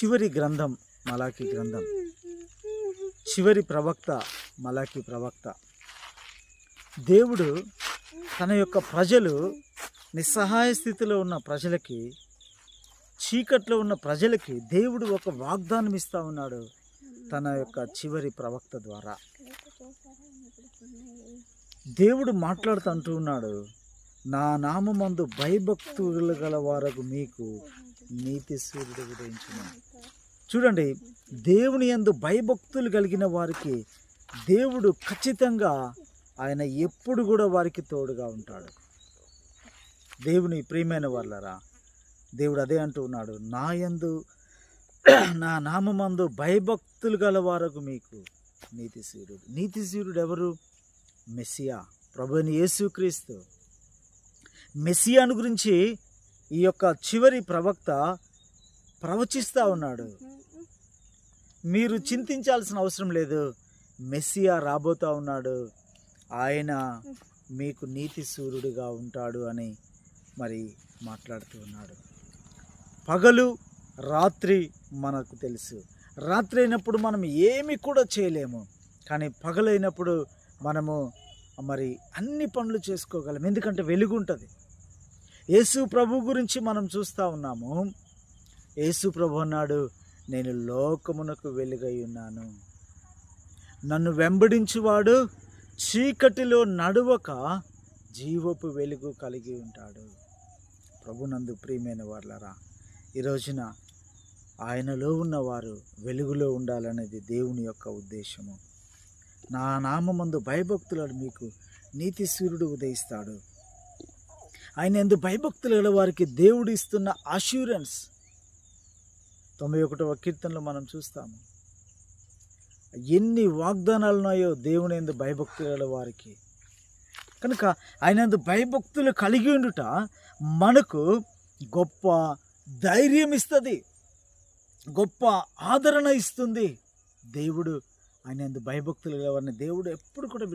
చివరి గ్రంథం మలాకీ గ్రంథం, చివరి ప్రవక్త మలాకీ ప్రవక్త. దేవుడు తన యొక్క ప్రజలు నిస్సహాయ స్థితిలో ఉన్న ప్రజలకి, చీకట్లో ఉన్న ప్రజలకి దేవుడు ఒక వాగ్దానం ఇస్తూ ఉన్నాడు తన యొక్క చివరి ప్రవక్త ద్వారా. దేవుడు మాట్లాడుతూ ఉన్నాడు, నా నామమందు భయభక్తులు గల వారకు మీకు నీతి సూర్యుడు ఉదయించును. చూడండి, దేవుని యందు భయభక్తులు కలిగిన వారికి దేవుడు ఖచ్చితంగా ఆయన ఎప్పుడు కూడా వారికి తోడుగా ఉంటాడు. దేవుని ప్రియమైన వాళ్ళరా, దేవుడు అదే అంటూ ఉన్నాడు, నా నామమందు భయభక్తులు గల వారకు మీకు నీతి సూర్యుడు. నీతి సూర్యుడు ఎవరు? మెస్సియా, ప్రభువైన యేసుక్రీస్తు. మెస్సియాను గురించి ఈ యొక్క చివరి ప్రవక్త ప్రవచిస్తూ ఉన్నాడు. మీరు చింతించాల్సిన అవసరం లేదు, మెస్సియా రాబోతూ ఉన్నాడు, ఆయన మీకు నీతి సూర్యుడిగా ఉంటాడు అని మరి మాట్లాడుతూ ఉన్నాడు. పగలు రాత్రి మనకు తెలుసు. రాత్రి అయినప్పుడు మనం ఏమి కూడా చేయలేము, కానీ పగలైనప్పుడు మనము మరి అన్ని పనులు చేసుకోగలం, ఎందుకంటే వెలుగు ఉంటుంది. యేసు ప్రభు గురించి మనం చూస్తూ ఉన్నాము. యేసు ప్రభు అన్నాడు, నేను లోకమునకు వెలుగై ఉన్నాను, నన్ను వెంబడించువాడు చీకటిలో నడువక జీవపు వెలుగు కలిగి ఉంటాడు. ప్రభునందు ప్రియమైన వాళ్ళరా, ఈ రోజున ఆయనలో ఉన్నవారు వెలుగులో ఉండాలనేది దేవుని యొక్క ఉద్దేశము. నా నామమందు భయభక్తులను మీకు నీతి సూర్యుడు ఉదయిస్తాడు. ఆయన యందు భయభక్తులు గల వారికి దేవుడు ఇస్తున్న అష్యూరెన్స్ 91వ కీర్తనలో మనం చూస్తాము. ఎన్ని వాగ్దానాలు ఉన్నాయో దేవుని యందు భయభక్తులు గల వారికి. కనుక ఆయన యందు భయభక్తులు కలిగి ఉండుట మనకు గొప్ప ధైర్యం ఇస్తుంది, గొప్ప ఆదరణ ఇస్తుంది. దేవుడు ఆయన యందు భయభక్తులు గల వారిని దేవుడు ఎప్పుడు కూడా